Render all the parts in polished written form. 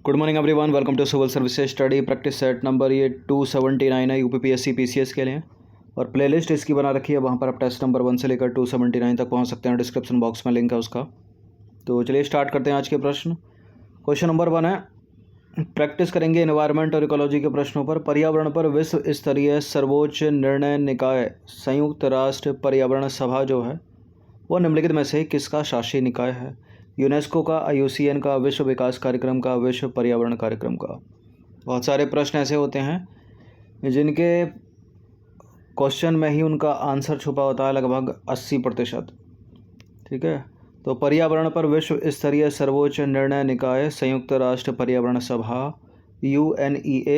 Good morning everyone, welcome to civil services study practice set number ये 279 है UPPSC PCS के लिए। और प्लेलिस्ट इसकी बना रखी है, वहाँ पर आप टेस्ट नंबर 1 से लेकर 279 तक पहुँच सकते हैं। डिस्क्रिप्शन बॉक्स में लिंक है उसका। तो चलिए स्टार्ट करते हैं आज के प्रश्न। क्वेश्चन नंबर 1 है, प्रैक्टिस करेंगे एनवायरनमेंट और इकोलॉजी के प्रश्नों पर। पर्यावरण पर विश्व स्तरीय सर्वोच्च निर्णय निकाय संयुक्त राष्ट्र पर्यावरण सभा जो है वो निम्नलिखित में से किसका शासी निकाय है? यूनेस्को का, IUCN का, विश्व विकास कार्यक्रम का, विश्व पर्यावरण कार्यक्रम का। बहुत सारे प्रश्न ऐसे होते हैं जिनके क्वेश्चन में ही उनका आंसर छुपा होता है, लगभग 80%। ठीक है, तो पर्यावरण पर विश्व स्तरीय सर्वोच्च निर्णय निकाय संयुक्त राष्ट्र पर्यावरण सभा UNEP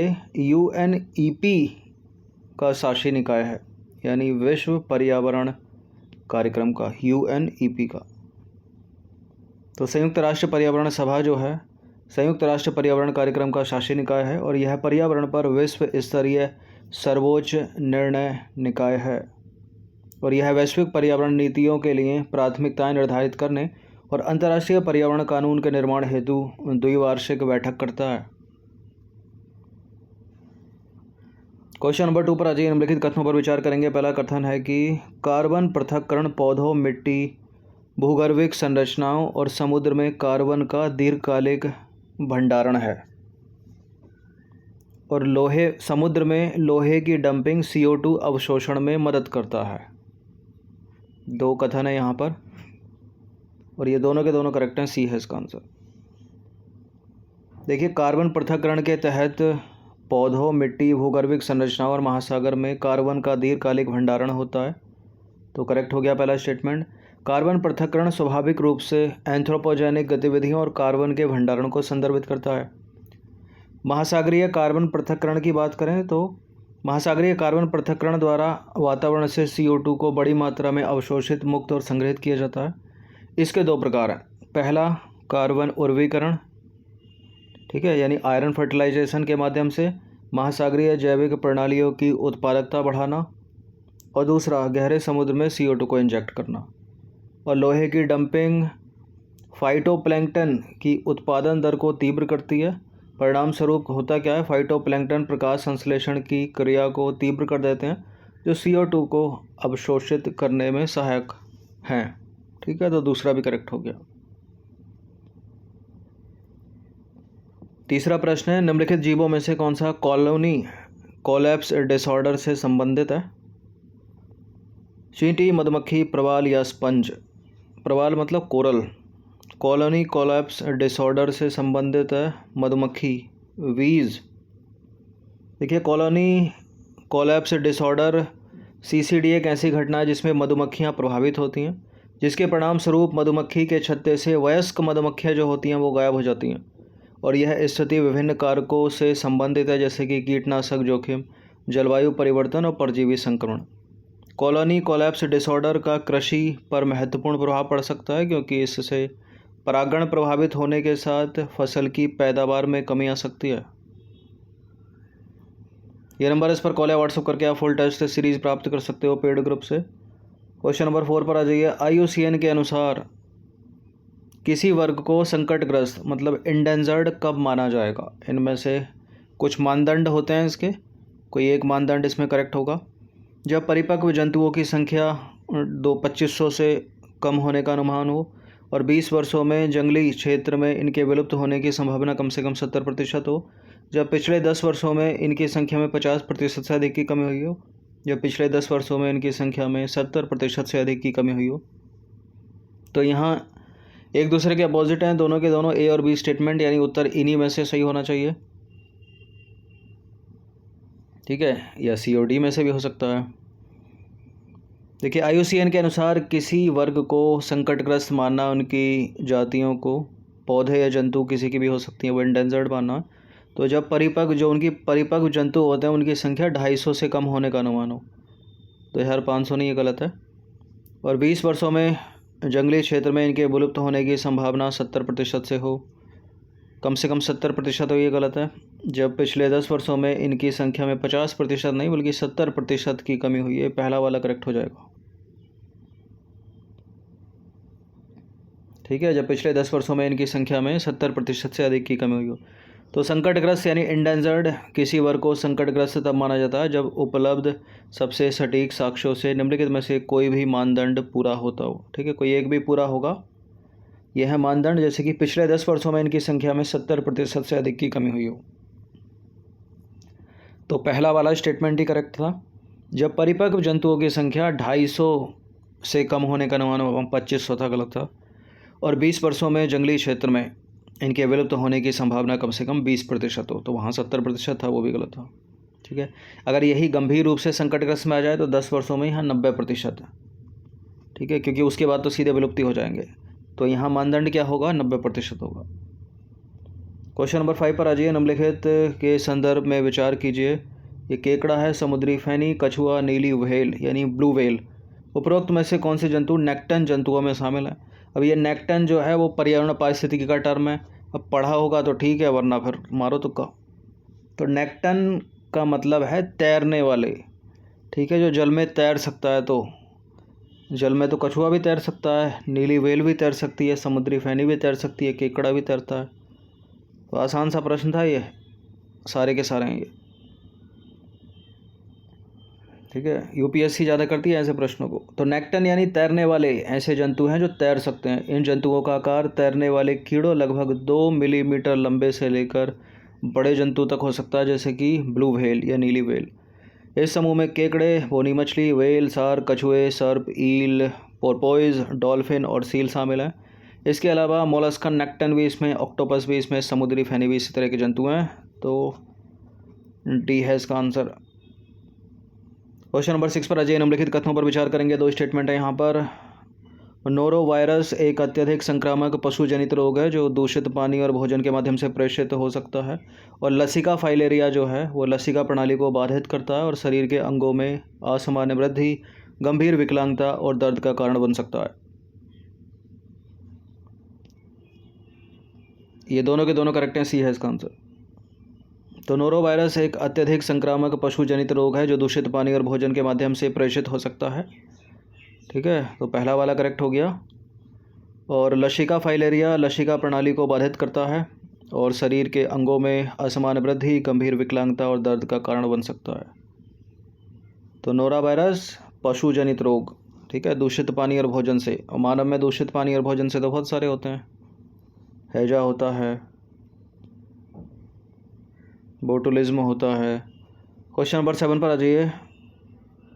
का शासी निकाय है, यानी विश्व पर्यावरण कार्यक्रम का, UNEP का। तो संयुक्त राष्ट्र पर्यावरण सभा जो है संयुक्त राष्ट्र पर्यावरण कार्यक्रम का शासी निकाय है और यह पर्यावरण पर विश्व स्तरीय सर्वोच्च निर्णय निकाय है और यह वैश्विक पर्यावरण नीतियों के लिए प्राथमिकताएं निर्धारित करने और अंतर्राष्ट्रीय पर्यावरण कानून के निर्माण हेतु द्विवार्षिक बैठक करता है। क्वेश्चन नंबर 2 पर आ जाइए। निम्नलिखित कथनों पर विचार करेंगे। पहला कथन है कि कार्बन पृथक्करण पौधों, मिट्टी, भूगर्भिक संरचनाओं और समुद्र में कार्बन का दीर्घकालिक भंडारण है और समुद्र में लोहे की डंपिंग CO2 अवशोषण में मदद करता है। 2 कथन है यहाँ पर और ये दोनों के दोनों करेक्ट हैं। सी है इसका आंसर। देखिए, कार्बन पृथक्करण के तहत पौधों, मिट्टी, भूगर्भिक संरचनाओं और महासागर में कार्बन का दीर्घकालिक भंडारण होता है, तो करेक्ट हो गया पहला स्टेटमेंट। कार्बन पृथक्करण स्वाभाविक रूप से एंथ्रोपोजेनिक गतिविधियों और कार्बन के भंडारण को संदर्भित करता है। महासागरीय कार्बन पृथक्करण की बात करें तो महासागरीय कार्बन पृथक्करण द्वारा वातावरण से CO2 को बड़ी मात्रा में अवशोषित, मुक्त और संग्रहित किया जाता है। इसके 2 प्रकार हैं। पहला, कार्बन उर्वीकरण, ठीक है, यानी आयरन फर्टिलाइजेशन के माध्यम से महासागरीय जैविक प्रणालियों की उत्पादकता बढ़ाना, और दूसरा, गहरे समुद्र में CO2 को इंजेक्ट करना। और लोहे की डंपिंग फाइटोप्लैंक्टन की उत्पादन दर को तीव्र करती है। परिणाम स्वरूप होता क्या है, फाइटोप्लैंक्टन प्रकाश संश्लेषण की क्रिया को तीव्र कर देते हैं जो CO2 को अवशोषित करने में सहायक हैं। ठीक है, तो दूसरा भी करेक्ट हो गया। तीसरा प्रश्न है, निम्नलिखित जीवों में से कौन सा कॉलोनी कोलैप्स डिसऑर्डर से संबंधित है? चींटी, मधुमक्खी, प्रवाल या स्पंज? प्रवाल मतलब कोरल। कॉलोनी कोलैप्स डिसऑर्डर से संबंधित है मधुमक्खी, वीज। देखिए, कॉलोनी कोलैप्स डिसऑर्डर CCD एक ऐसी घटना है जिसमें मधुमक्खियां प्रभावित होती हैं, जिसके परिणाम स्वरूप मधुमक्खी के छत्ते से वयस्क मधुमक्खियां जो होती हैं वो गायब हो जाती हैं। और यह स्थिति विभिन्न कारकों से संबंधित है, जैसे कि कीटनाशक जोखिम, जलवायु परिवर्तन और परजीवी संक्रमण। कॉलोनी कोलैप्स डिसऑर्डर का कृषि पर महत्वपूर्ण प्रभाव पड़ सकता है, क्योंकि इससे परागण प्रभावित होने के साथ फसल की पैदावार में कमी आ सकती है। ये नंबर इस पर कॉल या व्हाट्सअप करके आप फुल टेस्ट सीरीज प्राप्त कर सकते हो पेड ग्रुप से। क्वेश्चन नंबर 4 पर आ जाइए। IUCN के अनुसार किसी वर्ग को संकटग्रस्त मतलब इंडेंजर्ड कब माना जाएगा? इनमें से कुछ मानदंड होते हैं इसके, कोई एक मानदंड इसमें करेक्ट होगा। जब परिपक्व जंतुओं की संख्या 2500 से कम होने का अनुमान हो और 20 वर्षों में जंगली क्षेत्र में इनके विलुप्त होने की संभावना कम से कम 70% हो। जब पिछले 10 वर्षों में इनकी संख्या में 50% से अधिक की कमी हुई हो। जब पिछले 10 वर्षों में इनकी संख्या में 70% से अधिक की कमी हुई हो। तो यहाँ एक दूसरे के अपोजिट हैं, दोनों के दोनों A और B स्टेटमेंट, यानी उत्तर इन्हीं में से सही होना चाहिए। ठीक है, या C और D में से भी हो सकता है। देखिए, IUCN के अनुसार किसी वर्ग को संकटग्रस्त मानना, उनकी जातियों को, पौधे या जंतु किसी की भी हो सकती है, वो इंडेंजर्ड मानना। तो जब उनकी परिपक्व जंतु होते हैं उनकी संख्या 250 से कम होने का अनुमान हो। तो यार 500 नहीं, ये गलत है। और 20 वर्षों में जंगली क्षेत्र में इनके विलुप्त होने की संभावना 70% से हो, कम से कम 70% हो, ये गलत है। जब पिछले 10 वर्षों में इनकी संख्या में 50% नहीं बल्कि 70% की कमी हुई है, पहला वाला करेक्ट हो जाएगा। ठीक है, जब पिछले 10 वर्षों में इनकी संख्या में 70% से अधिक की कमी हुई हो। तो संकटग्रस्त यानी इंडेंजर्ड किसी वर्ग को संकटग्रस्त तब माना जाता है जब उपलब्ध सबसे सटीक साक्ष्यों से निम्नलिखित में से कोई भी मानदंड पूरा होता हो। ठीक है, कोई एक भी पूरा होगा। यह है मानदंड, जैसे कि पिछले 10 वर्षों में इनकी संख्या में 70% से अधिक की कमी हुई हो। तो पहला वाला स्टेटमेंट ही करेक्ट था। जब परिपक्व जंतुओं की संख्या 250 से कम होने का अनुमान 2500 था, गलत था। और 20 वर्षों में जंगली क्षेत्र में इनके विलुप्त होने की संभावना कम से कम 20% हो, तो वहाँ 70% था, वो भी गलत था। ठीक है, अगर यही गंभीर रूप से संकटग्रस्त में आ जाए तो 10 वर्षों में यहाँ 90% है। ठीक है, क्योंकि उसके बाद तो सीधे विलुप्ति हो जाएंगे। तो यहाँ मानदंड क्या होगा, 90% होगा। क्वेश्चन नंबर 5 पर आ जाइए। निम्नलिखित के संदर्भ में विचार कीजिए। ये केकड़ा है, समुद्री फैनी, कछुआ, नीली व्हेल यानी ब्लू व्हेल। उपरोक्त में से कौन से जंतु नेक्टन जंतुओं में शामिल है? अब ये नेक्टन जो है वो पर्यावरण पारिस्थितिकी का टर्म है। अब पढ़ा होगा तो ठीक है, वरना फिर मारो तुक्का। तो नेक्टन का मतलब है तैरने वाले। ठीक है, जो जल में तैर सकता है। तो जल में तो कछुआ भी तैर सकता है, नीली व्हेल भी तैर सकती है, समुद्री फैनी भी तैर सकती है, केकड़ा भी तैरता है। तो आसान सा प्रश्न था ये, सारे के सारे हैं ये। ठीक है, यूपीएससी ज़्यादा करती है ऐसे प्रश्नों को। तो नेक्टन यानी तैरने वाले ऐसे जंतु हैं जो तैर सकते हैं। इन जंतुओं का आकार तैरने वाले कीड़ों लगभग 2 मिलीमीटर लंबे से लेकर बड़े जंतु तक हो सकता है, जैसे कि ब्लू व्हेल या नीली व्हेल। इस समूह में केकड़े, बोनी मछली, व्हेल, शार्क, कछुए, सर्प, ईल, पोर्पोइज, डॉल्फिन और सील शामिल हैं। इसके अलावा मोलस्कन, नेक्टन भी इसमें, ऑक्टोपस भी इसमें, समुद्री फैनी भी इसी तरह के जंतु हैं। तो डी है इसका आंसर। क्वेश्चन नंबर 6 पर अजय निम्नलिखित कथनों पर विचार करेंगे। 2 स्टेटमेंट है यहाँ पर। नोरोवायरस एक अत्यधिक संक्रामक पशु जनित रोग है जो दूषित पानी और भोजन के माध्यम से प्रेषित हो सकता है। और लसिका फाइलेरिया जो है वो लसिका प्रणाली को बाधित करता है और शरीर के अंगों में असामान्य वृद्धि, गंभीर विकलांगता और दर्द का कारण बन सकता है। ये दोनों के दोनों करेक्ट हैं, सी है इसका आंसर। तो नोरोवायरस एक अत्यधिक संक्रामक पशु जनित रोग है जो दूषित पानी और भोजन के माध्यम से प्रेषित हो सकता है। ठीक है, तो पहला वाला करेक्ट हो गया। और लसिका फाइलेरिया लसिका प्रणाली को बाधित करता है और शरीर के अंगों में असामान्य वृद्धि, गंभीर विकलांगता और दर्द का कारण बन सकता है। तो नोरोवायरस पशु जनित रोग, ठीक है, दूषित पानी और भोजन से। और मानव में दूषित पानी और भोजन से तो बहुत सारे होते हैं। हैजा होता है, बोटुलिज्म होता है। क्वेश्चन नंबर 7 पर आ जाइए।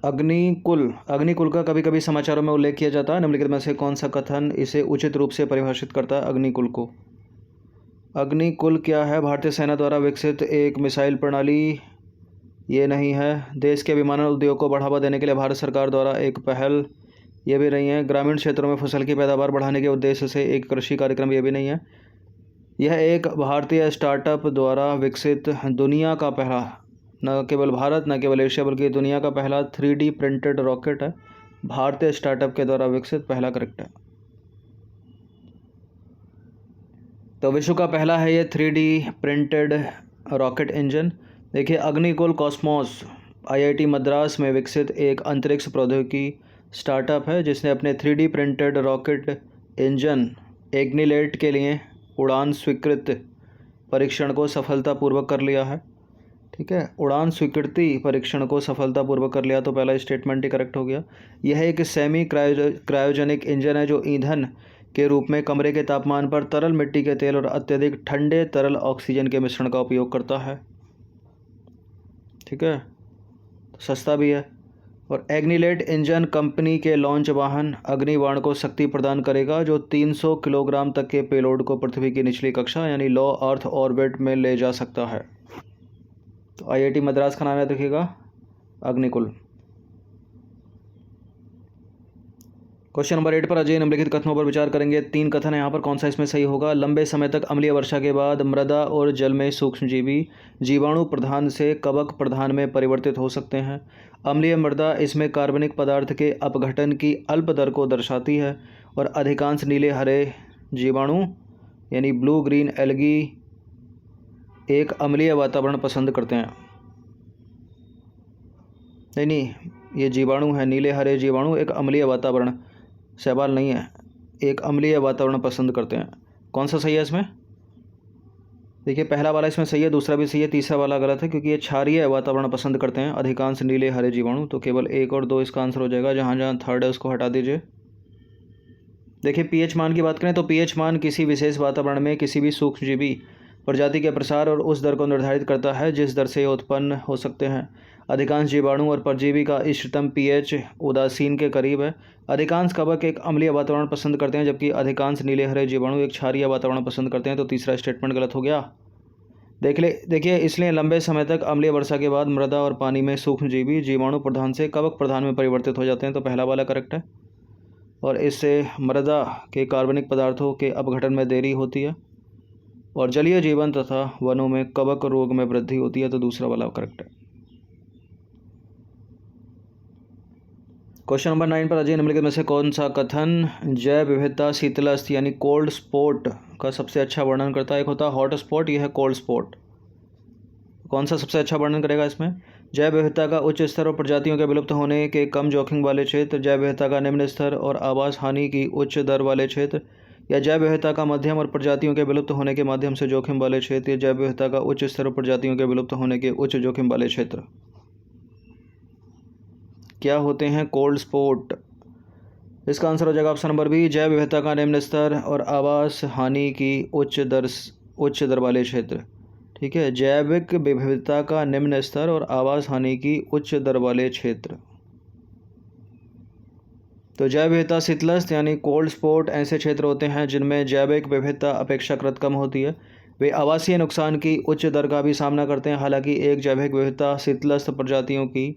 अग्निकुल का कभी कभी समाचारों में उल्लेख किया जाता है। निम्नलिखित में से कौन सा कथन इसे उचित रूप से परिभाषित करता है अग्निकुल को? अग्निकुल क्या है? भारतीय सेना द्वारा विकसित एक मिसाइल प्रणाली ये नहीं है। देश के विमानन उद्योग को बढ़ावा देने के लिए भारत सरकार द्वारा एक पहल ये भी नहीं है। ग्रामीण क्षेत्रों में फसल की पैदावार बढ़ाने के उद्देश्य से एक कृषि कार्यक्रम ये भी नहीं है। यह एक भारतीय स्टार्टअप द्वारा विकसित दुनिया का पहला, न केवल भारत न केवल एशिया बल्कि दुनिया का पहला 3D प्रिंटेड रॉकेट है। भारतीय स्टार्टअप के द्वारा विकसित पहला करेक्ट है। तो विश्व का पहला है ये 3D प्रिंटेड रॉकेट इंजन। देखिए, अग्निकुल कॉस्मोस IIT मद्रास में विकसित एक अंतरिक्ष प्रौद्योगिकी स्टार्टअप है जिसने अपने 3D printed rocket engine Agnilet के लिए उड़ान स्वीकृत परीक्षण को सफलतापूर्वक कर लिया है। ठीक है, उड़ान स्वीकृति परीक्षण को सफलतापूर्वक कर लिया, तो पहला स्टेटमेंट ही करेक्ट हो गया। यह एक सेमी क्रायोजेनिक इंजन है जो ईंधन के रूप में कमरे के तापमान पर तरल मिट्टी के तेल और अत्यधिक ठंडे तरल ऑक्सीजन के मिश्रण का उपयोग करता है। ठीक है, तो सस्ता भी है। और एग्निलेट इंजन कंपनी के लॉन्च वाहन अग्निबाण को शक्ति प्रदान करेगा जो 300 किलोग्राम तक के पेलोड को पृथ्वी की निचली कक्षा यानी लो अर्थ ऑर्बिट में ले जा सकता है। तो IIT मद्रास का नाम याद रखिएगा, अग्निकुल। क्वेश्चन नंबर 8 पर अजय निम्नलिखित कथनों पर विचार करेंगे। 3 कथन है यहाँ पर, कौन सा इसमें सही होगा? लंबे समय तक अम्लीय वर्षा के बाद मृदा और जल में सूक्ष्मजीवी जीवाणु प्रधान से कवक प्रधान में परिवर्तित हो सकते हैं। अम्लीय मृदा इसमें कार्बनिक पदार्थ के अपघटन की अल्प दर को दर्शाती है और अधिकांश नीले हरे जीवाणु यानी ब्लू ग्रीन एल्गी एक अम्लीय वातावरण पसंद करते हैं। नहीं, ये जीवाणु है, नीले हरे जीवाणु एक अम्लीय वातावरण, शैवाल नहीं है, एक अम्लीय वातावरण पसंद करते हैं। कौन सा सही है इसमें? देखिए पहला वाला इसमें सही है, दूसरा भी सही है, तीसरा वाला गलत है क्योंकि ये क्षारीय वातावरण पसंद करते हैं अधिकांश नीले हरे जीवाणु। तो केवल 1 और 2 इसका आंसर हो जाएगा। जहाँ जहाँ थर्ड है उसको हटा दीजिए। देखिए पीएच मान की बात करें तो पीएच मान किसी विशेष वातावरण में किसी भी सूक्ष्मजीवी प्रजाति के प्रसार और उस दर को निर्धारित करता है जिस दर से ये उत्पन्न हो सकते हैं। अधिकांश जीवाणु और परजीवी का इष्टतम पीएच उदासीन के करीब है। अधिकांश कवक एक अम्लीय वातावरण पसंद करते हैं जबकि अधिकांश नीले हरे जीवाणु एक क्षारीय वातावरण पसंद करते हैं। तो तीसरा स्टेटमेंट गलत हो गया। देखिए इसलिए लंबे समय तक अम्लीय वर्षा के बाद मृदा और पानी में सूक्ष्मजीवी जीवाणु प्रधान से कवक प्रधान में परिवर्तित हो जाते हैं। तो पहला वाला करेक्ट है। और इससे मृदा के कार्बनिक पदार्थों के अपघटन में देरी होती है और जलीय जीवन तथा वनों में कवक रोग में वृद्धि होती है। तो दूसरा वाला करेक्ट है। क्वेश्चन नंबर 9 पर अजय निम्नलिखित में से कौन सा कथन जैव विविधता शीतलस्थ यानी कोल्ड स्पॉट का सबसे अच्छा वर्णन करता है। एक होता है हॉट स्पॉट, यह है कोल्ड स्पॉट। कौन सा सबसे अच्छा वर्णन करेगा इसमें? जैव विविधता का उच्च स्तर और प्रजातियों के विलुप्त होने के कम जोखिम वाले क्षेत्र, जैव विविधता का निम्न स्तर और आवास हानि की उच्च दर वाले क्षेत्र, या जैव विविधता का मध्यम और प्रजातियों के विलुप्त होने के माध्यम से जोखिम वाले क्षेत्र, या जैव विविधता का उच्च स्तर और प्रजातियों के विलुप्त होने के उच्च जोखिम वाले क्षेत्र। क्या होते हैं कोल्ड स्पॉट? इसका आंसर हो जाएगा ऑप्शन नंबर बी, जैव विविधता का निम्न स्तर और आवास हानि की उच्च दर वाले क्षेत्र। ठीक है, जैविक विविधता का निम्न स्तर और आवास हानि की उच्च दर वाले क्षेत्र। तो जैव विविधता शीतलस्थ यानी कोल्ड स्पॉट ऐसे क्षेत्र होते हैं जिनमें जैविक विविधता अपेक्षाकृत कम होती है। वे आवासीय नुकसान की उच्च दर का भी सामना करते हैं। हालांकि एक जैविक विविधता शीतलस्थ प्रजातियों की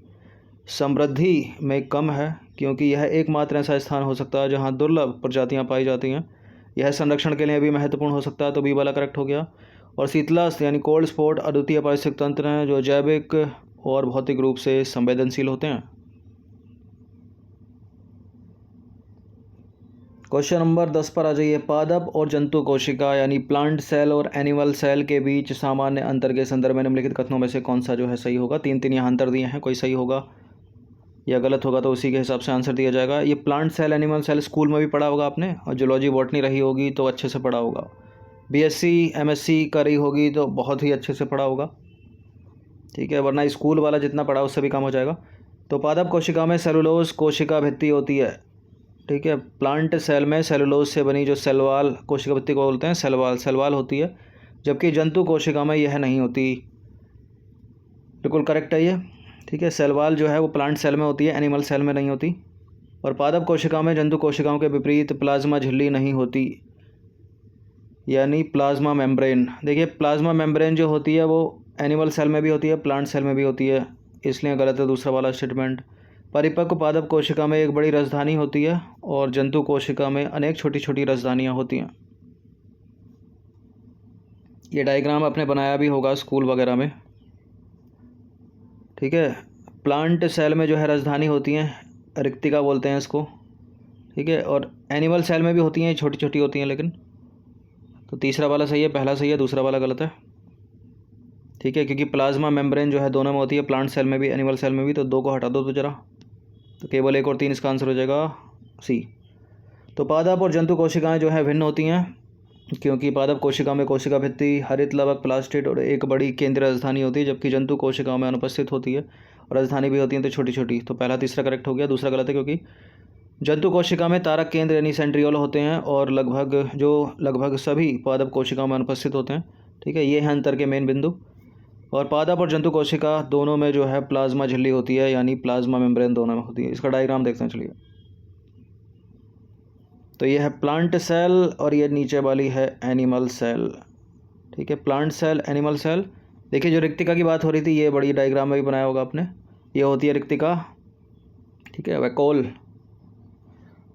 समृद्धि में कम है क्योंकि यह एकमात्र ऐसा स्थान हो सकता है जहां दुर्लभ प्रजातियां पाई जाती हैं। यह संरक्षण के लिए भी महत्वपूर्ण हो सकता है। तो बी वाला करेक्ट हो गया। और शीतलस्थ यानी कोल्ड स्पॉट अद्वितीय पारिस्थितिक तंत्र हैं जो जैविक और भौतिक रूप से संवेदनशील होते हैं। क्वेश्चन नंबर 10 पर आ जाइए। पादप और जंतु कोशिका यानी प्लांट सेल और एनिमल सेल के बीच सामान्य अंतर के संदर्भ में निम्नलिखित कथनों में से कौन सा जो है सही होगा? 3 यहाँ अंतर दिए हैं, कोई सही होगा या गलत होगा तो उसी के हिसाब से आंसर दिया जाएगा। ये plant cell animal cell school में भी पढ़ा होगा आपने, और जूलॉजी बॉटनी रही होगी तो अच्छे से पढ़ा होगा। बीएससी एमएससी करी होगी तो बहुत ही अच्छे से पढ़ा होगा। ठीक है, वरना स्कूल वाला जितना पढ़ा उससे भी कम हो जाएगा। तो पादप कोशिका में सेलुलोज कोशिका भित्ति होती है। ठीक है, प्लांट सेल में सेलुलोज से बनी जो सेल वॉल कोशिका भित्ति को बोलते हैं सेल वॉल होती है, जबकि जंतु कोशिका में यह नहीं होती। बिल्कुल करेक्ट है ये। ठीक है, सेल वॉल जो है वो प्लांट सेल में होती है, एनिमल सेल में नहीं होती। और पादप कोशिका में जंतु कोशिकाओं के विपरीत प्लाज्मा झिल्ली नहीं होती यानी प्लाज्मा मेम्ब्रेन। देखिए प्लाज्मा मेम्ब्रेन जो होती है वो एनिमल सेल में भी होती है, प्लांट सेल में भी होती है, इसलिए गलत है दूसरा वाला स्टेटमेंट। परिपक्व पादप कोशिका में एक बड़ी राजधानी होती है और जंतु कोशिका में अनेक छोटी छोटी राजधानियाँ होती हैं। ये डायग्राम आपने बनाया भी होगा स्कूल वगैरह में। ठीक है, प्लांट सेल में जो है राजधानी होती हैं, रिक्तिका बोलते हैं इसको। ठीक है, और एनिमल सेल में भी होती हैं, छोटी छोटी होती हैं लेकिन। तो तीसरा वाला सही है, पहला सही है, दूसरा वाला गलत है। ठीक है, क्योंकि प्लाज्मा मेम्ब्रेन जो है दोनों में होती है, प्लांट सेल में भी एनिमल सेल में भी। तो 2 को हटा दो तो जरा, तो केवल 1 और 3 इसका आंसर हो जाएगा सी। तो पादप और जंतु कोशिकाएं जो है भिन्न होती हैं क्योंकि पादप कोशिका में कोशिका भित्ति, हरित लवक, प्लास्टिड और एक बड़ी केंद्रीय राजधानी होती है, जबकि जंतु कोशिकाओं में अनुपस्थित होती है और राजधानी भी होती है तो छोटी छोटी। तो पहला तीसरा करेक्ट हो गया, दूसरा गलत है क्योंकि जंतु कोशिका में तारक केंद्र यानी सेंट्रियोल होते हैं और लगभग सभी पादप कोशिकाओं में अनुपस्थित होते हैं। ठीक है, ये है अंतर के मेन बिंदु। और पादप और जंतु कोशिका दोनों में जो है प्लाज्मा झिल्ली होती है यानी प्लाज्मा मेम्ब्रेन दोनों में होती है। इसका डायग्राम देखते हैं चलिए। तो ये है प्लांट सेल और ये नीचे वाली है एनिमल सेल। ठीक है, प्लांट सेल एनिमल सेल। देखिए जो रिक्तिका की बात हो रही थी ये बड़ी डायग्राम में भी बनाया होगा आपने, ये होती है रिक्तिका। ठीक है, वैकोल।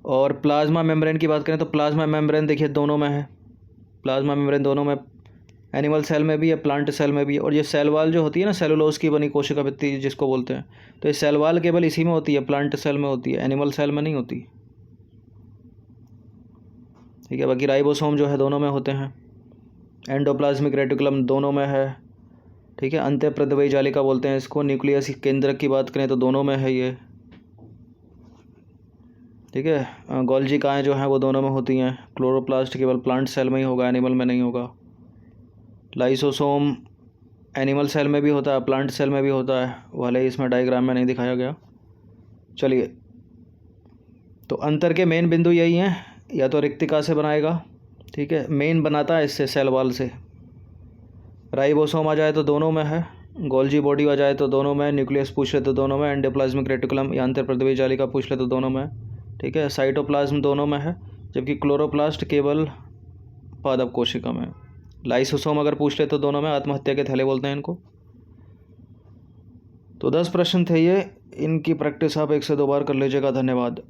और प्लाज्मा मेम्ब्रेन की बात करें तो प्लाज्मा मेम्ब्रेन देखिए दोनों में है, प्लाज्मा मेम्ब्रेन दोनों में, एनिमल सेल में भी है, प्लांट सेल में भी है। और ये सेल वॉल जो होती है ना, सेलुलोज की बनी कोशिका भित्ति जिसको बोलते हैं, तो ये सेल वॉल केवल इसी में होती है, प्लांट सेल में होती है, एनिमल सेल में नहीं होती। ठीक है, बाकी राइबोसोम जो है दोनों में होते हैं, एंडोप्लाज्मिक रेटिकुलम दोनों में है। ठीक है, अंत्यप्रदवयी जालिका बोलते हैं इसको। न्यूक्लियस केंद्रक की बात करें तो दोनों में है ये। ठीक है, गोल्जिकाएँ जो हैं वो दोनों में होती हैं। क्लोरोप्लास्ट केवल प्लांट सेल में ही होगा, एनिमल में नहीं होगा। लाइसोसोम एनिमल सेल में भी होता है, प्लांट सेल में भी होता है, भले ही इसमें डायग्राम में नहीं दिखाया गया। चलिए, तो अंतर के मेन बिंदु यही हैं, या तो रिक्तिका से बनाएगा, ठीक है, मेन बनाता है इससे सेल वॉल से। राइबोसोम आ जाए तो दोनों में है, गोल्जी बॉडी आ जाए तो दोनों में, न्यूक्लियस पूछ ले तो दोनों में, एंडोप्लाज्मिक रेटिकुलम या अंतर्प्रद्रवी जालिका पूछ ले तो दोनों में, ठीक है, साइटोप्लाज्म दोनों में है, जबकि क्लोरोप्लास्ट केवल पादप कोशिका में। लाइसोसोम अगर पूछ ले तो दोनों में, आत्महत्या के थैले बोलते हैं इनको। तो 10 प्रश्न थे ये, इनकी प्रैक्टिस आप 1 से 2 बार कर लीजिएगा। धन्यवाद।